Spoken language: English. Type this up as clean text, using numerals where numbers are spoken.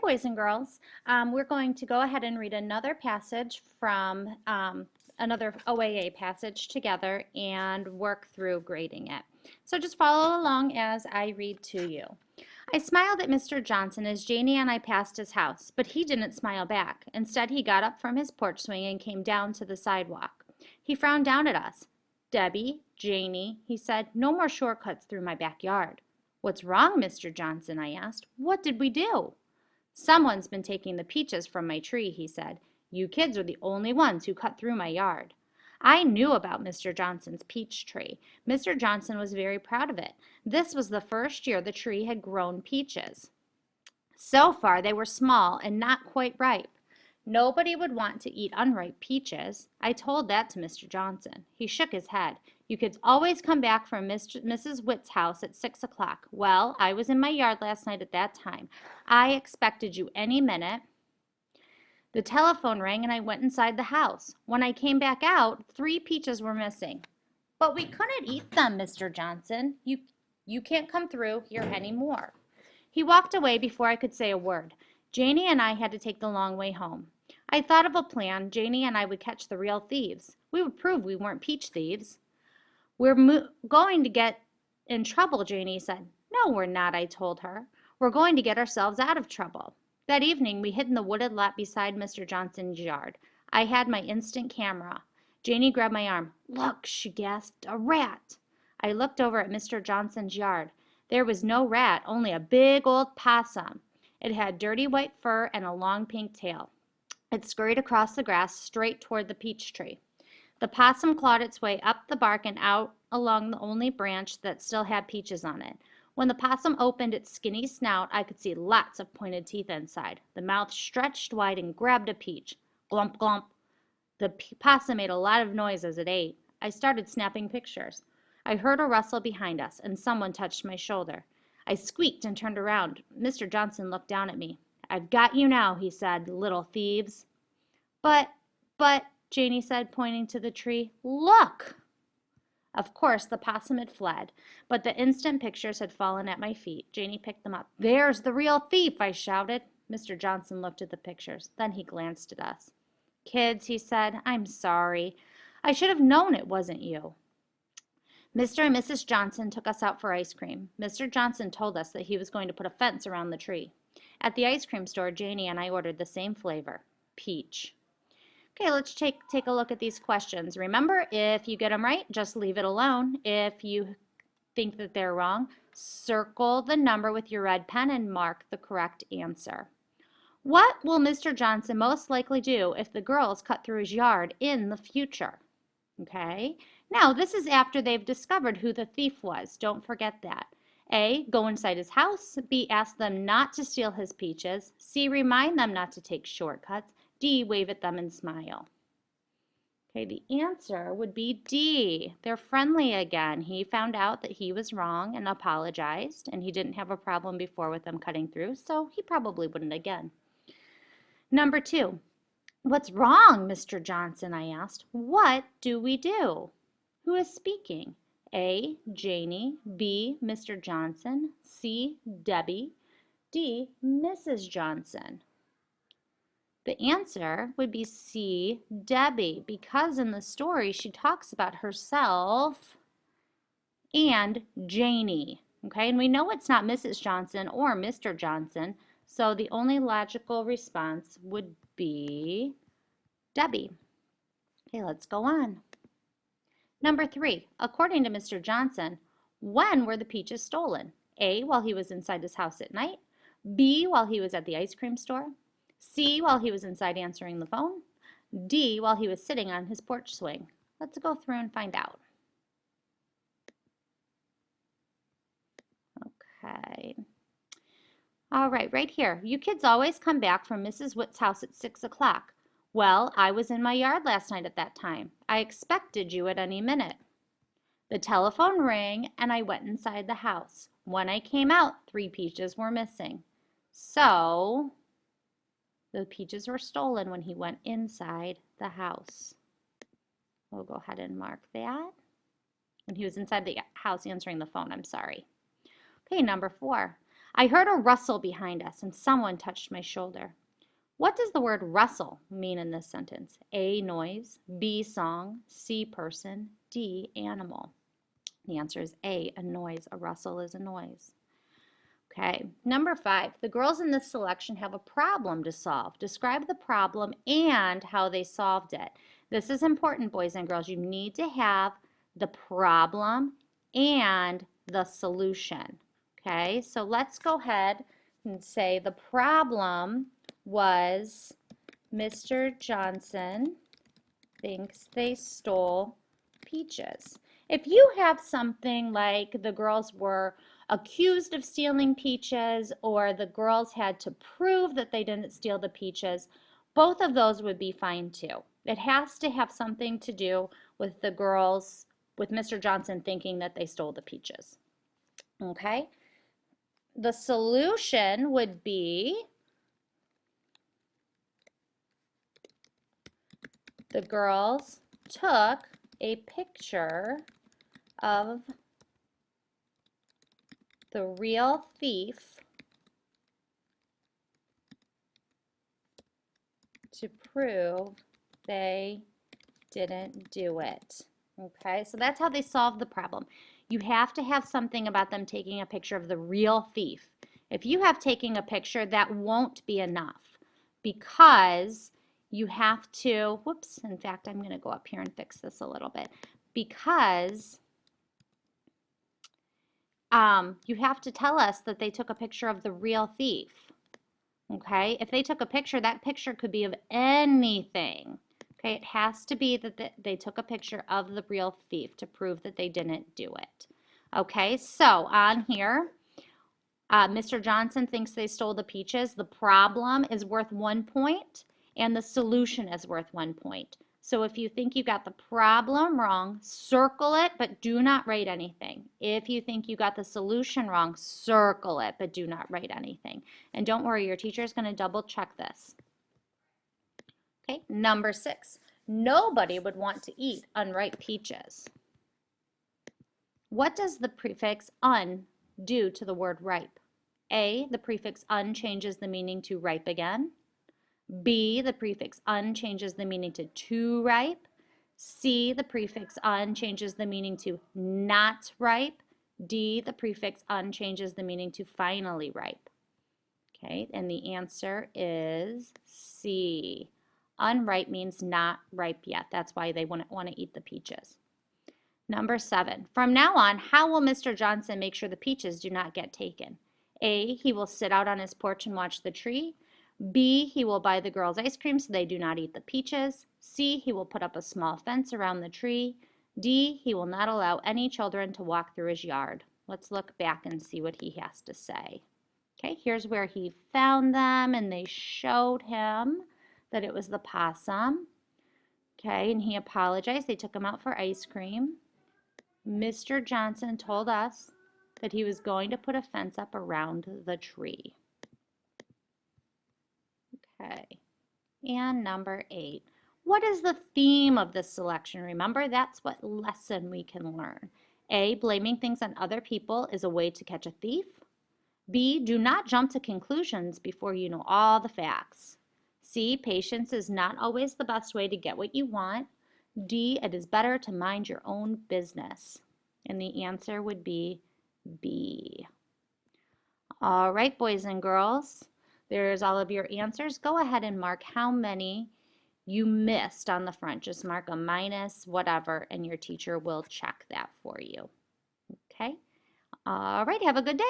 boys and girls. We're going to go ahead and read another passage from another OAA passage together and work through grading it. So just follow along as I read to you. I smiled at Mr. Johnson as Janie and I passed his house, but he didn't smile back. Instead, he got up from his porch swing and came down to the sidewalk. He frowned down at us. "Debbie, Janie," he said, "no more shortcuts through my backyard." "What's wrong, Mr. Johnson?" I asked. "What did we do?" "Someone's been taking the peaches from my tree," he said. "You kids are the only ones who cut through my yard." I knew about Mr. Johnson's peach tree. Mr. Johnson was very proud of it. This was the first year the tree had grown peaches. So far, they were small and not quite ripe. Nobody would want to eat unripe peaches. I told that to Mr. Johnson. He shook his head. "You kids always come back from Mrs. Witt's house at 6 o'clock. Well, I was in my yard last night at that time. I expected you any minute. The telephone rang and I went inside the house. When I came back out, 3 peaches were missing." "But we couldn't eat them, Mr. Johnson. You can't come through here anymore." He walked away before I could say a word. Janie and I had to take the long way home. I thought of a plan. Janie and I would catch the real thieves. We would prove we weren't peach thieves. "We're going to get in trouble," Janie said. "No, we're not," I told her. "We're going to get ourselves out of trouble." That evening, we hid in the wooded lot beside Mr. Johnson's yard. I had my instant camera. Janie grabbed my arm. "Look," she gasped, "a rat." I looked over at Mr. Johnson's yard. There was no rat, only a big old possum. It had dirty white fur and a long pink tail. It scurried across the grass straight toward the peach tree. The possum clawed its way up the bark and out along the only branch that still had peaches on it. When the possum opened its skinny snout, I could see lots of pointed teeth inside. The mouth stretched wide and grabbed a peach. Glump, glump. The possum made a lot of noise as it ate. I started snapping pictures. I heard a rustle behind us, and someone touched my shoulder. I squeaked and turned around. Mr. Johnson looked down at me. "I've got you now," he said, "little thieves." But, Janie said, pointing to the tree, "look!" Of course, the possum had fled, but the instant pictures had fallen at my feet. Janie picked them up. "There's the real thief," I shouted. Mr. Johnson looked at the pictures. Then he glanced at us. "Kids," he said, "I'm sorry. I should have known it wasn't you." Mr. and Mrs. Johnson took us out for ice cream. Mr. Johnson told us that he was going to put a fence around the tree. At the ice cream store, Janie and I ordered the same flavor, peach. Okay, let's take a look at these questions. Remember, if you get them right, just leave it alone. If you think that they're wrong, circle the number with your red pen and mark the correct answer. What will Mr. Johnson most likely do if the girls cut through his yard in the future? Okay, now this is after they've discovered who the thief was. Don't forget that. A, go inside his house. B, ask them not to steal his peaches. C, remind them not to take shortcuts. D, wave at them and smile. Okay, the answer would be D. They're friendly again. He found out that he was wrong and apologized, and he didn't have a problem before with them cutting through, so he probably wouldn't again. Number 2. "What's wrong, Mr. Johnson?" I asked. "What do we do?" Who is speaking? A, Janie. B, Mr. Johnson. C, Debbie. D, Mrs. Johnson. The answer would be C, Debbie, because in the story she talks about herself and Janie. Okay, and we know it's not Mrs. Johnson or Mr. Johnson, so the only logical response would be Debbie. Okay, let's go on. Number 3, according to Mr. Johnson, when were the peaches stolen? A, while he was inside his house at night. B, while he was at the ice cream store. C, while he was inside answering the phone. D, while he was sitting on his porch swing. Let's go through and find out. Okay. All right here. "You kids always come back from Mrs. Witt's house at 6 o'clock. Well, I was in my yard last night at that time. I expected you at any minute. The telephone rang and I went inside the house. When I came out, 3 peaches were missing. So, the peaches were stolen when he went inside the house." We'll go ahead and mark that. When he was inside the house answering the phone, I'm sorry. Okay, number 4. I heard a rustle behind us and someone touched my shoulder. What does the word rustle mean in this sentence? A, noise, B, song, C, person, D, animal. The answer is A, a noise. A rustle is a noise. Okay, number 5, the girls in this selection have a problem to solve. Describe the problem and how they solved it. This is important, boys and girls. You need to have the problem and the solution. Okay, so let's go ahead and say the problem was Mr. Johnson thinks they stole peaches. If you have something like the girls were accused of stealing peaches or the girls had to prove that they didn't steal the peaches, both of those would be fine too. It has to have something to do with the girls, with Mr. Johnson thinking that they stole the peaches. Okay? The solution would be the girls took a picture of the real thief to prove they didn't do it. Okay, so that's how they solved the problem. You have to have something about them taking a picture of the real thief. If you have taking a picture, that won't be enough because you have to, whoops, in fact, I'm going to go up here and fix this a little bit, because you have to tell us that they took a picture of the real thief. Okay, if they took a picture, that picture could be of anything. Okay, it has to be that they took a picture of the real thief to prove that they didn't do it. Okay, so on here, Mr. Johnson thinks they stole the peaches. The problem is worth 1 point and the solution is worth 1 point. So if you think you got the problem wrong, circle it, but do not write anything. If you think you got the solution wrong, circle it, but do not write anything. And don't worry, your teacher is going to double check this. Okay, number 6. Nobody would want to eat unripe peaches. What does the prefix un do to the word ripe? A, the prefix un changes the meaning to ripe again. B, the prefix un changes the meaning to ripe. C, the prefix un changes the meaning to not ripe. D, the prefix un changes the meaning to finally ripe. Okay, and the answer is C. Unripe means not ripe yet. That's why they wouldn't want to eat the peaches. Number 7. From now on, how will Mr. Johnson make sure the peaches do not get taken? A, he will sit out on his porch and watch the tree. B, he will buy the girls ice cream so they do not eat the peaches. C, he will put up a small fence around the tree. D, he will not allow any children to walk through his yard. Let's look back and see what he has to say. Okay, here's where he found them and they showed him that it was the possum. Okay, and he apologized. They took him out for ice cream. Mr. Johnson told us that he was going to put a fence up around the tree. Okay, and number 8. What is the theme of this selection? Remember, that's what lesson we can learn. A, blaming things on other people is a way to catch a thief. B, do not jump to conclusions before you know all the facts. C, patience is not always the best way to get what you want. D, it is better to mind your own business. And the answer would be B. All right, boys and girls, there's all of your answers. Go ahead and mark how many you missed on the front. Just mark a minus, whatever, and your teacher will check that for you. Okay? All right, have a good day.